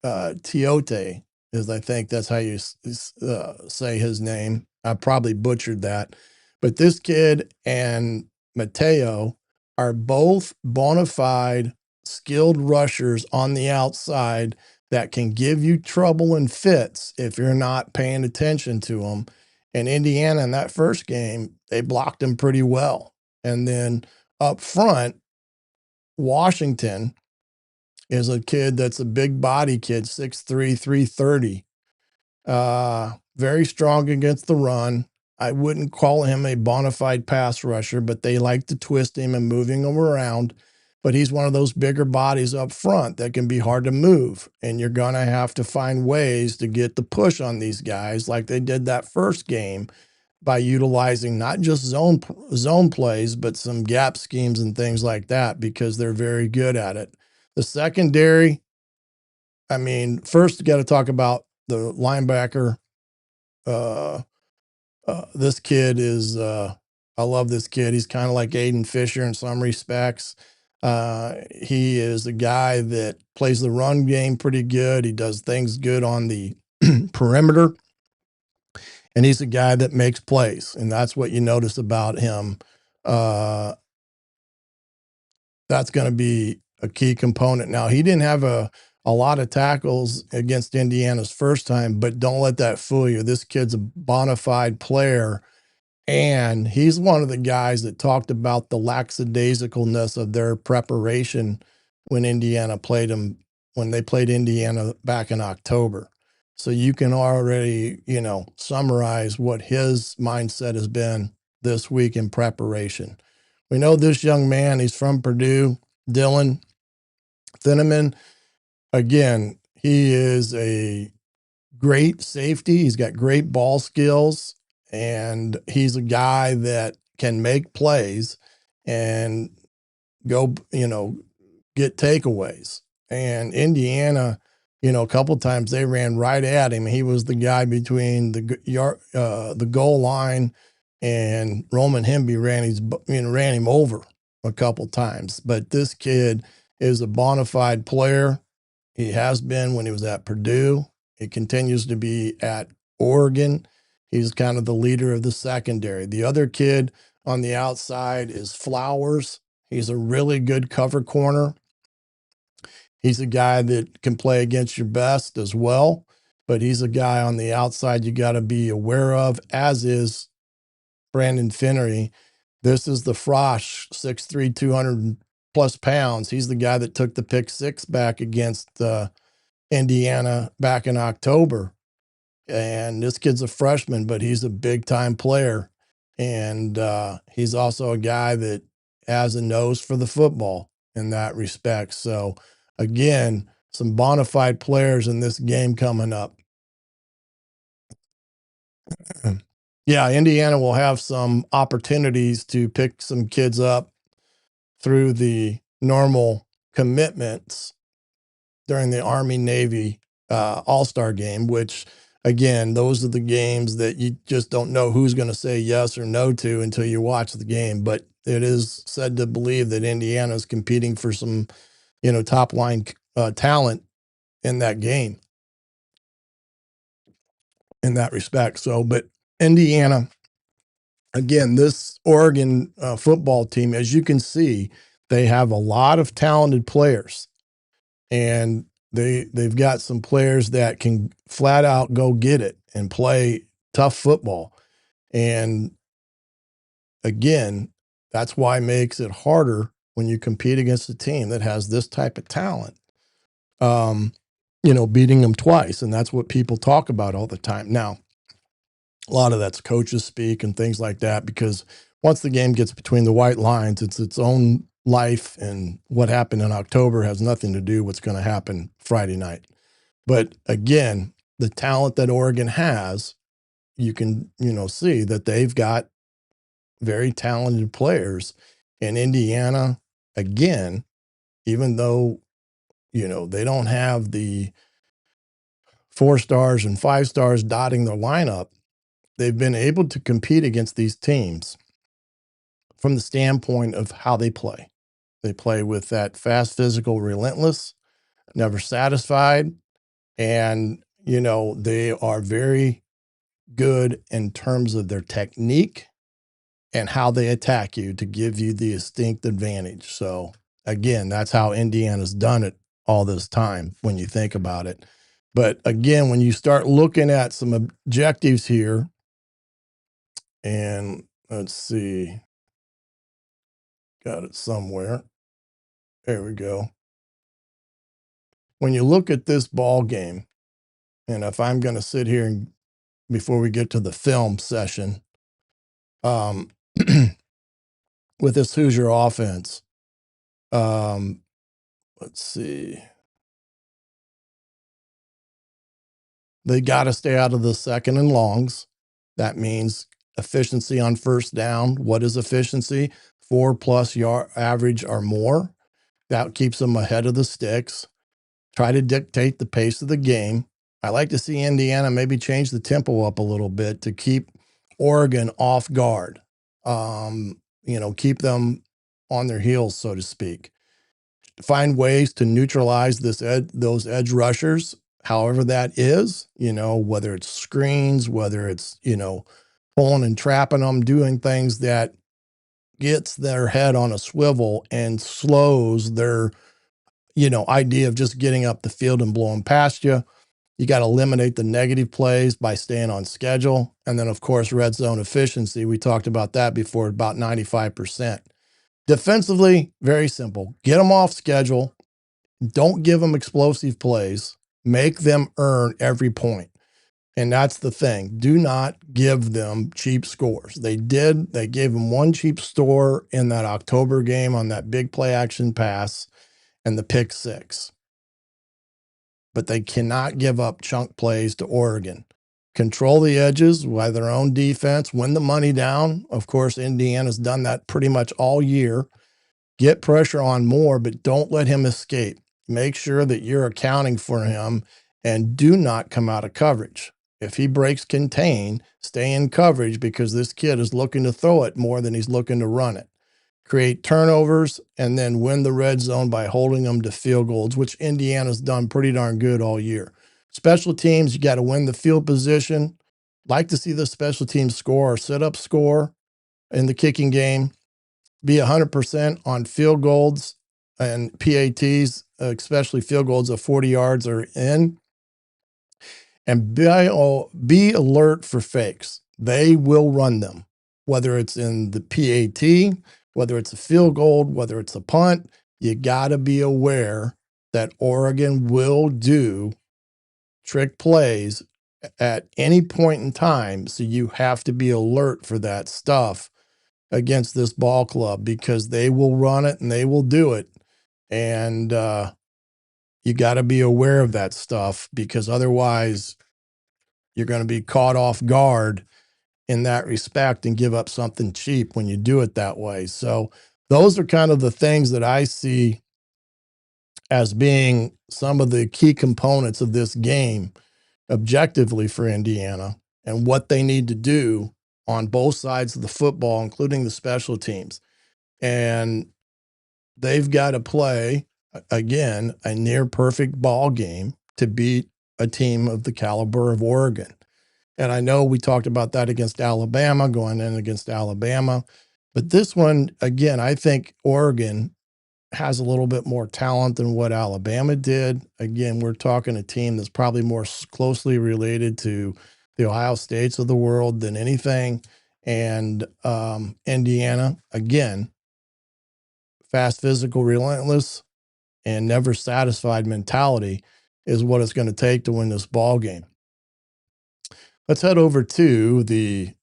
Tiote is, I think that's how you say his name. I probably butchered that. But this kid and Mateo are both bona fide skilled rushers on the outside that can give you trouble and fits if you're not paying attention to them. And Indiana in that first game, they blocked them pretty well. And then up front, Washington is a kid that's a big body kid, 6'3", 330. Very strong against the run. I wouldn't call him a bona fide pass rusher, but they like to twist him and moving him around. But he's one of those bigger bodies up front that can be hard to move. And you're going to have to find ways to get the push on these guys like they did that first game, by utilizing not just zone plays, but some gap schemes and things like that, because they're very good at it. The secondary, first you got to talk about the linebacker. This kid is, I love this kid. He's kind of like Aiden Fisher in some respects. He is a guy that plays the run game pretty good. He does things good on the perimeter. And he's a guy that makes plays. And that's what you notice about him. That's going to be a key component. Now, he didn't have a lot of tackles against Indiana's first time, but don't let that fool you. This kid's a bona fide player, And he's one of the guys that talked about the lackadaisicalness of their preparation when they played Indiana back in October. So you can already, summarize what his mindset has been this week in preparation. We know this young man, he's from Purdue, Dylan Thinneman. Again, he is a great safety. He's got great ball skills, and he's a guy that can make plays and go, get takeaways. And Indiana, a couple times they ran right at him. He was the guy between the goal line, and Roman Hemby ran him over a couple times. But this kid is a bona fide player. He has been when he was at Purdue. He continues to be at Oregon. He's kind of the leader of the secondary. The other kid on the outside is Flowers. He's a really good cover corner. He's a guy that can play against your best as well, but he's a guy on the outside you got to be aware of, as is Brandon Finnery. This is the Frosh, 6'3", 200 plus pounds. He's the guy that took the pick six back against Indiana back in October. And this kid's a freshman, but he's a big time player. And he's also a guy that has a nose for the football in that respect. So again, some bona fide players in this game coming up. Yeah, Indiana will have some opportunities to pick some kids up through the normal commitments during the Army-Navy All-Star game, which, again, those are the games that you just don't know who's going to say yes or no to until you watch the game. But it is said to believe that Indiana is competing for some, top-line talent in that game in that respect. So, but Indiana, again, this Oregon football team, as you can see, they have a lot of talented players, and they've got some players that can flat out go get it and play tough football. And again, that's why it makes it harder when you compete against a team that has this type of talent. Beating them twice, and that's what people talk about all the time. Now, a lot of that's coaches speak and things like that, because once the game gets between the white lines, it's its own life, and what happened in October has nothing to do with what's going to happen Friday night. But again, the talent that Oregon has, you can, see that they've got very talented players. In Indiana, again, even though, they don't have the 4 stars and 5 stars dotting their lineup, they've been able to compete against these teams from the standpoint of how they play. They play with that fast, physical, relentless, never satisfied. And, they are very good in terms of their technique and how they attack you to give you the distinct advantage. So again, that's how Indiana's done it all this time when you think about it. But again, when you start looking at some objectives here, and let's see, got it somewhere. There we go. When you look at this ball game, and if I'm going to sit here and before we get to the film session, with this Hoosier offense, let's see. They got to stay out of the second and longs. That means efficiency on first down. What is efficiency? 4+ yard average or more. That keeps them ahead of the sticks. Try to dictate the pace of the game. I like to see Indiana maybe change the tempo up a little bit to keep Oregon off guard. Keep them on their heels, so to speak. Find ways to neutralize those edge rushers, however that is, whether it's screens, whether it's, pulling and trapping them, doing things that gets their head on a swivel and slows their, idea of just getting up the field and blowing past you. You got to eliminate the negative plays by staying on schedule. And then, of course, red zone efficiency. We talked about that before, about 95%. Defensively, very simple. Get them off schedule. Don't give them explosive plays. Make them earn every point. And that's the thing. Do not give them cheap scores. They did. They gave them one cheap score in that October game on that big play action pass and the pick six. But they cannot give up chunk plays to Oregon. Control the edges by their own defense. Win the money down. Of course, Indiana's done that pretty much all year. Get pressure on Moore, but don't let him escape. Make sure that you're accounting for him and do not come out of coverage. If he breaks contain, stay in coverage because this kid is looking to throw it more than he's looking to run it. Create turnovers and then win the red zone by holding them to field goals, which Indiana's done pretty darn good all year. Special teams, you got to win the field position. Like to see the special teams score or sit up score in the kicking game. Be 100% on field goals and PATs, especially field goals of 40 yards or in. And be alert for fakes. They will run them, whether it's in the PAT, whether it's a field goal, whether it's a punt. You got to be aware that Oregon will do trick plays at any point in time. So you have to be alert for that stuff against this ball club because they will run it and they will do it. And you got to be aware of that stuff because otherwise you're going to be caught off guard in that respect and give up something cheap when you do it that way. So those are kind of the things that I see as being some of the key components of this game objectively for Indiana and what they need to do on both sides of the football, including the special teams. And they've got to play, again, a near perfect ball game to beat a team of the caliber of Oregon. And I know we talked about that against Alabama, going in against Alabama. But this one, again, I think Oregon has a little bit more talent than what Alabama did. Again, we're talking a team that's probably more closely related to the Ohio States of the world than anything. And Indiana, again, fast, physical, relentless, and never satisfied mentality is what it's going to take to win this ball game. Let's head over to the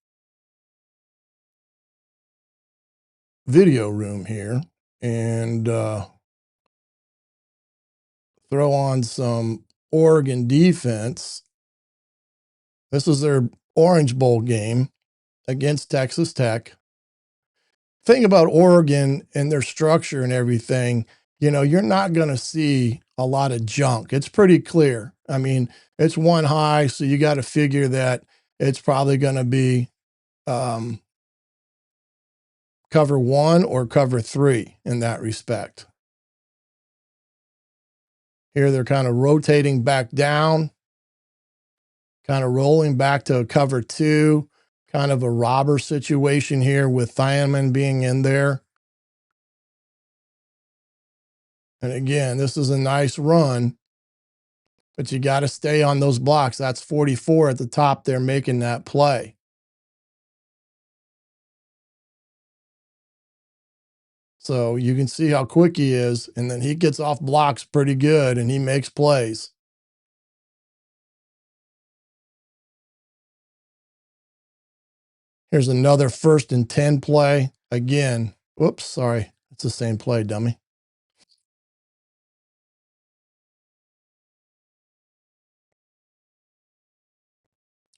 video room here and throw on some Oregon defense. This is their Orange Bowl game against Texas Tech. Thing about Oregon and their structure and everything, you know, you're not going to see a lot of junk. It's pretty clear. I mean, it's one high, so you got to figure that it's probably going to be cover one or cover three in that respect. Here they're kind of rotating back down, kind of rolling back to cover two, kind of a robber situation here with Thiemann being in there. And again, this is a nice run, but you got to stay on those blocks. That's 44 at the top there making that play. So you can see how quick he is, and then he gets off blocks pretty good, and he makes plays. Here's another 1st and 10 play. Again, whoops, sorry. It's the same play, dummy.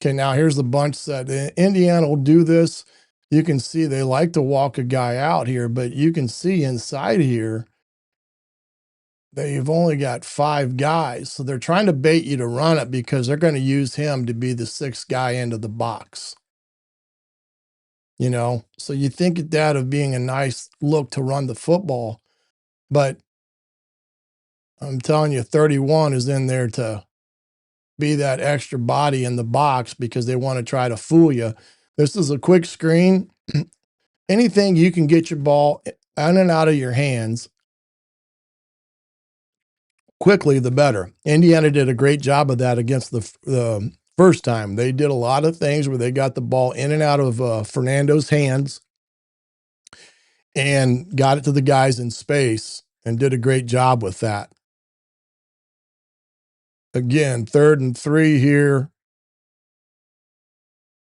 Okay, now here's the bunch set. Indiana will do this. You can see they like to walk a guy out here, but you can see inside here, they've only got 5 guys. So they're trying to bait you to run it because they're going to use him to be the 6th guy into the box. You know, so you think of that of being a nice look to run the football, but I'm telling you, 31 is in there to be that extra body in the box because they want to try to fool you. This is a quick screen. Anything you can get your ball in and out of your hands quickly, the better. Indiana did a great job of that against the first time. They did a lot of things where they got the ball in and out of Fernando's hands and got it to the guys in space and did a great job with that. Again, 3rd and 3 here.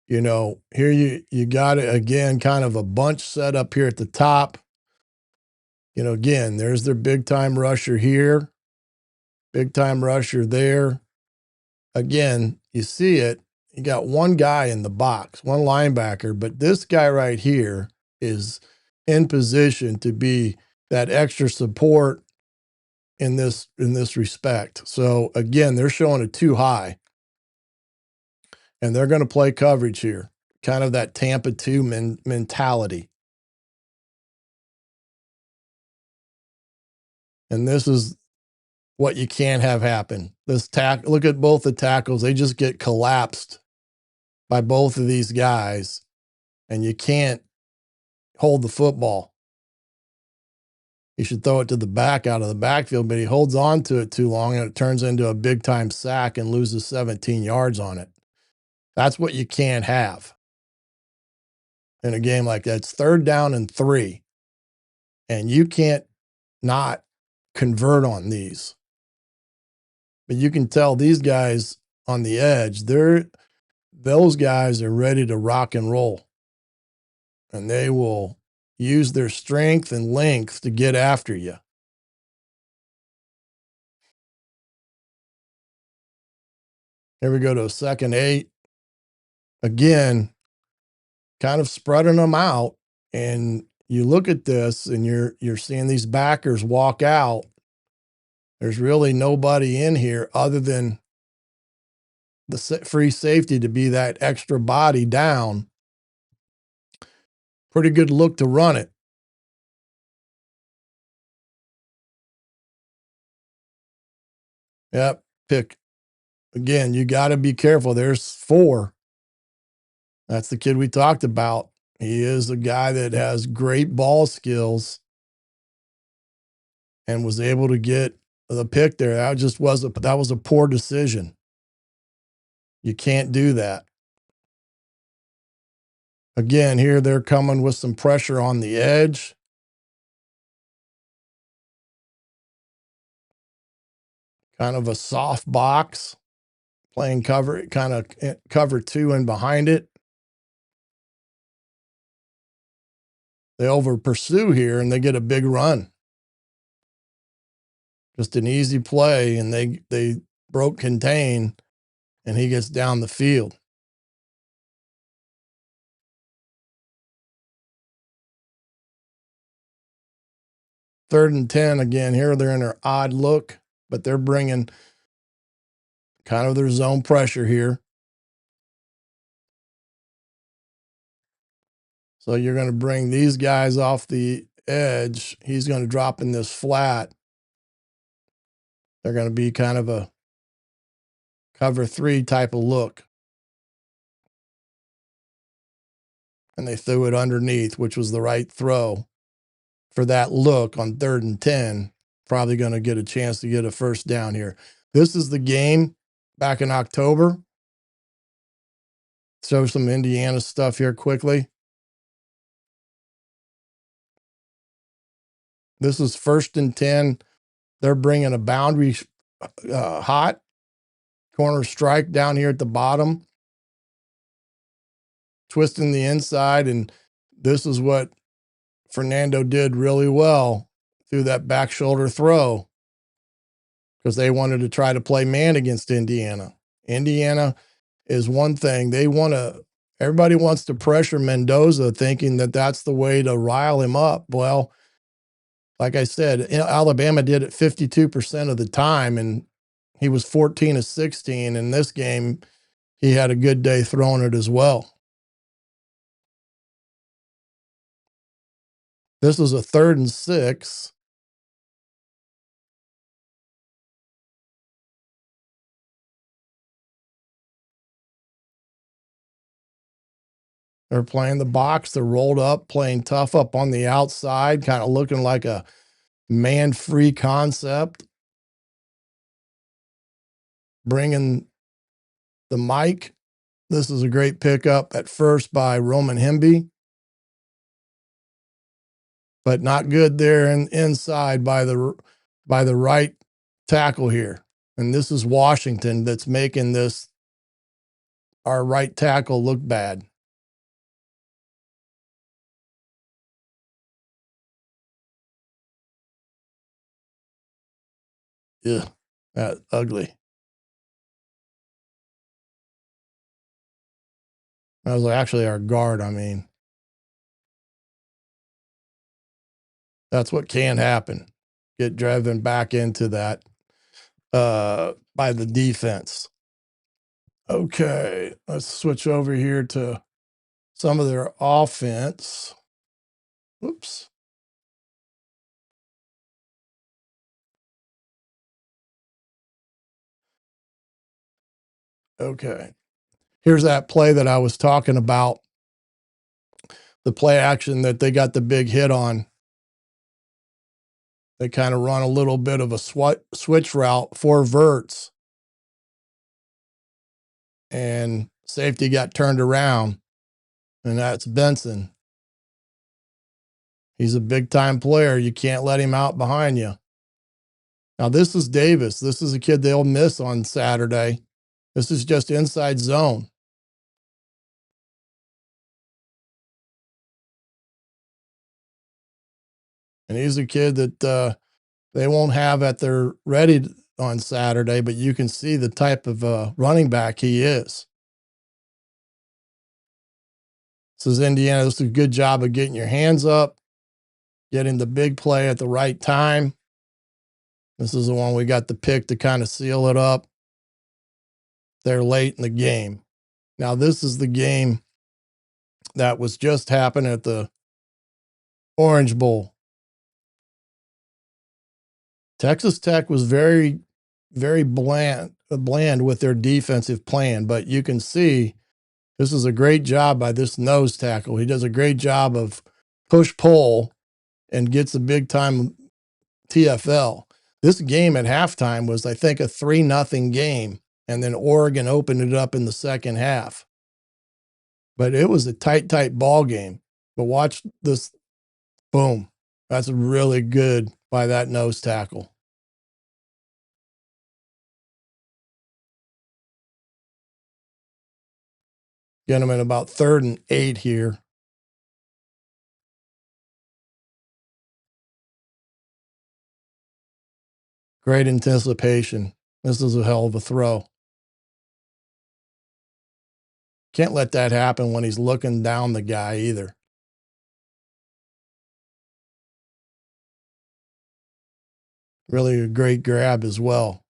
You know, here you got it again, kind of a bunch set up here at the top. You know, again, there's their big time rusher here, big time rusher there. Again, you see it. You got one guy in the box, one linebacker, but this guy right here is in position to be that extra support in this respect. So again, they're showing it too high. And they're going to play coverage here, kind of that Tampa 2 mentality. And this is what you can't have happen. Look at both the tackles. They just get collapsed by both of these guys, and you can't hold the football. You should throw it to the back out of the backfield, but he holds on to it too long, and it turns into a big-time sack and loses 17 yards on it. That's what you can't have in a game like that. It's 3rd down and 3, and you can't not convert on these. But you can tell these guys on the edge, those guys are ready to rock and roll. And they will use their strength and length to get after you. Here we go to a 2nd 8. Again, kind of spreading them out. And you look at this and you're seeing these backers walk out. There's really nobody in here other than the free safety to be that extra body down. Pretty good look to run it. Yep, pick. Again, you got to be careful. There's 4. That's the kid we talked about. He is a guy that has great ball skills and was able to get the pick there. That was a poor decision. You can't do that. Again, here they're coming with some pressure on the edge. Kind of a soft box, playing cover, kind of cover 2 in behind it. They over pursue here and they get a big run. Just an easy play, and they broke contain, and he gets down the field. Third and 10 again. Here they're in their odd look, but they're bringing kind of their zone pressure here. So you're going to bring these guys off the edge. He's going to drop in this flat. They're going to be kind of a cover 3 type of look. And they threw it underneath, which was the right throw for that look on 3rd and 10. Probably going to get a chance to get a first down here. This is the game back in October. Show some Indiana stuff here quickly. This is 1st and 10. They're bringing a boundary hot corner strike down here at the bottom, twisting the inside. And this is what Fernando did really well through that back shoulder throw, because they wanted to try to play man against Indiana. Indiana is one thing. Everybody wants to pressure Mendoza, thinking that that's the way to rile him up. Well, like I said, Alabama did it 52% of the time, and he was 14 of 16. In this game, he had a good day throwing it as well. This was a 3rd and 6. They're playing the box. They're rolled up, playing tough up on the outside, kind of looking like a man-free concept. bringing the mic. This is a great pickup at first by Roman Hemby, but not good there inside by the right tackle here. And this is Washington that's making this, our right tackle, look bad. Yeah, that's ugly. That was actually our guard. I mean, that's what can happen. Get driven back into that by the defense. Okay, let's switch over here to some of their offense. Whoops. Okay. Here's that play that I was talking about. The play action that they got the big hit on. They kind of run a little bit of a switch route, 4 verts. And safety got turned around. And that's Benson. He's a big time player. You can't let him out behind you. Now, this is Davis. This is a kid they'll miss on Saturday. This is just inside zone. And he's a kid that they won't have at their ready on Saturday, but you can see the type of running back he is. This is Indiana. This is a good job of getting your hands up, getting the big play at the right time. This is the one we got the pick to kind of seal it up. They're late in the game. Now, this is the game that was just happening at the Orange Bowl. Texas Tech was very, very bland with their defensive plan, but you can see this is a great job by this nose tackle. He does a great job of push-pull and gets a big-time TFL. This game at halftime was, I think, a 3-0 game, and then Oregon opened it up in the second half. But it was a tight ball game. But watch this. Boom. That's really good by that nose tackle. Get him in about 3rd and 8 here. Great anticipation. This is a hell of a throw. Can't let that happen when he's looking down the guy either. Really a great grab as well.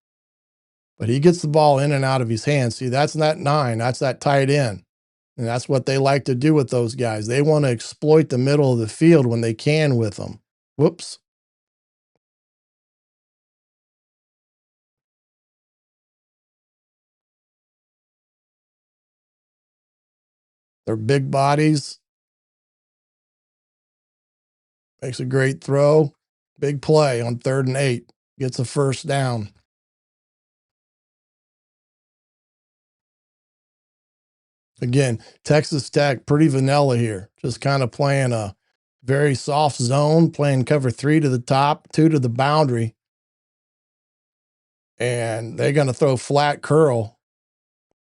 But he gets the ball in and out of his hands. See, that's not 9. That's that tight end. And that's what they like to do with those guys. They want to exploit the middle of the field when they can with them. Whoops. They're big bodies. Makes a great throw. Big play on 3rd and 8. Gets a first down. Again, Texas Tech, pretty vanilla here. Just kind of playing a very soft zone, playing cover 3 to the top, 2 to the boundary. And they're going to throw flat curl.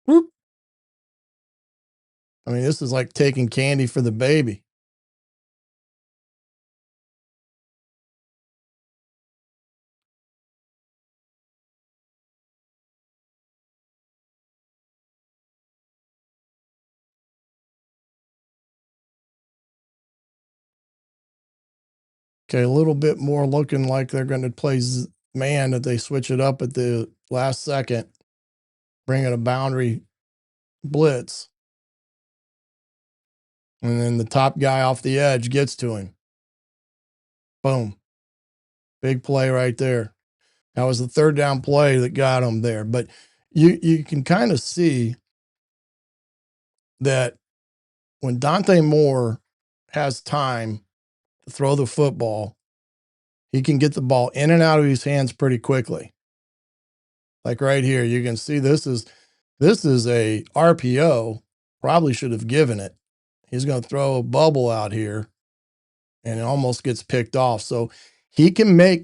Whoop. I mean, this is like taking candy for the baby. Okay, a little bit more looking like they're going to play man that they switch it up at the last second, bringing a boundary blitz. And then the top guy off the edge gets to him. Boom. Big play right there. That was the 3rd down play that got him there. But you can kind of see that when Dante Moore has time to throw the football, he can get the ball in and out of his hands pretty quickly. Like right here, you can see this is a RPO. Probably should have given it. He's going to throw a bubble out here, and it almost gets picked off. So he can make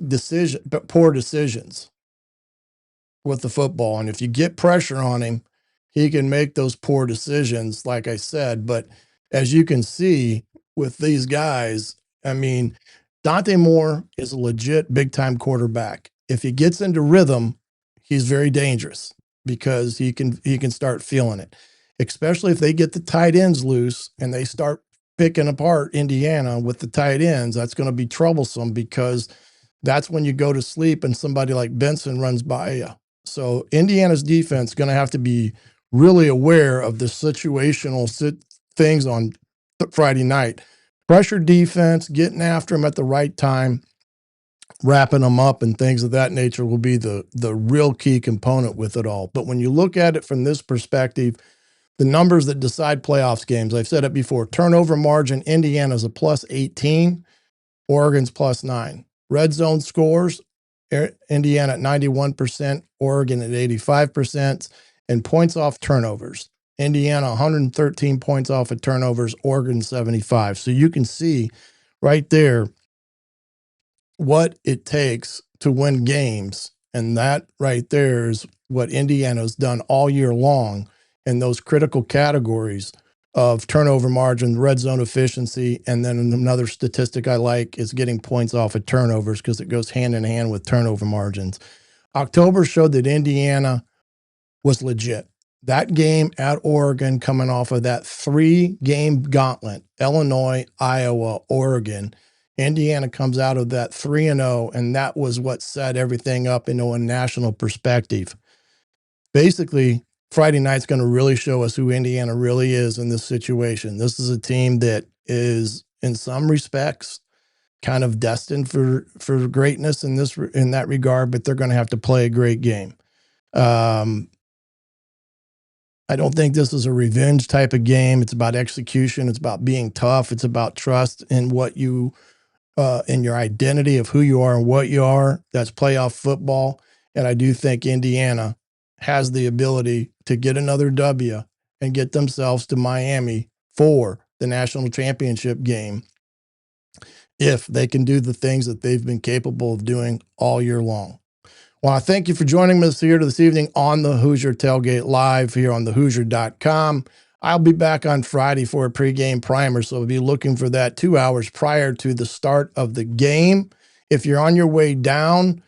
poor decisions with the football. And if you get pressure on him, he can make those poor decisions, like I said. But as you can see with these guys, I mean, Dante Moore is a legit big time quarterback. If he gets into rhythm, he's very dangerous because he can start feeling it, especially if they get the tight ends loose and they start picking apart Indiana with the tight ends. That's going to be troublesome because that's when you go to sleep and somebody like Benson runs by you. So Indiana's defense is going to have to be really aware of the situational things on Friday night. Pressure defense, getting after them at the right time, wrapping them up and things of that nature will be the real key component with it all. But when you look at it from this perspective, the numbers that decide playoffs games, I've said it before, turnover margin, Indiana's a plus 18, Oregon's plus 9. Red zone scores, Indiana at 91%, Oregon at 85%, and points off turnovers. Indiana 113 points off of turnovers, Oregon 75. So you can see right there what it takes to win games. And that right there is what Indiana's done all year long in those critical categories of turnover margin, red zone efficiency, and then another statistic I like is getting points off of turnovers because it goes hand in hand with turnover margins. October showed that Indiana was legit. That game at Oregon, coming off of that 3-game gauntlet, Illinois, Iowa, Oregon, Indiana comes out of that 3-0, and that was what set everything up into a national perspective. Basically, Friday night's going to really show us who Indiana really is in this situation. This is a team that is, in some respects, kind of destined for greatness in that regard, but they're going to have to play a great game. I don't think this is a revenge type of game. It's about execution. It's about being tough. It's about trust in what you, in your identity of who you are and what you are. That's playoff football. And I do think Indiana has the ability to get another W and get themselves to Miami for the national championship game if they can do the things that they've been capable of doing all year long. Well, I thank you for joining us here this evening on the Hoosier Tailgate Live here on thehoosier.com. I'll be back on Friday for a pregame primer, so be looking for that 2 hours prior to the start of the game. If you're on your way down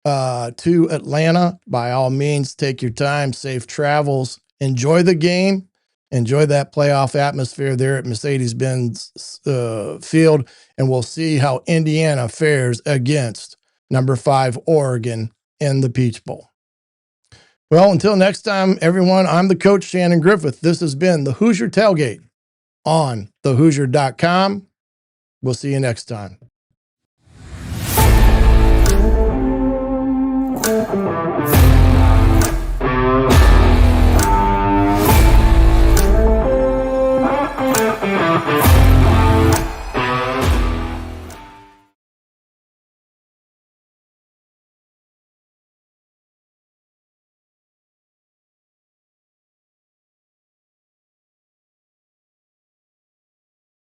to Atlanta, by all means, take your time, safe travels, enjoy the game, enjoy that playoff atmosphere there at Mercedes-Benz Field, and we'll see how Indiana fares against number 5 Oregon in the Peach Bowl. Well, until next time, everyone, I'm the coach, Shannon Griffith. This has been the Hoosier Tailgate on thehoosier.com. We'll see you next time.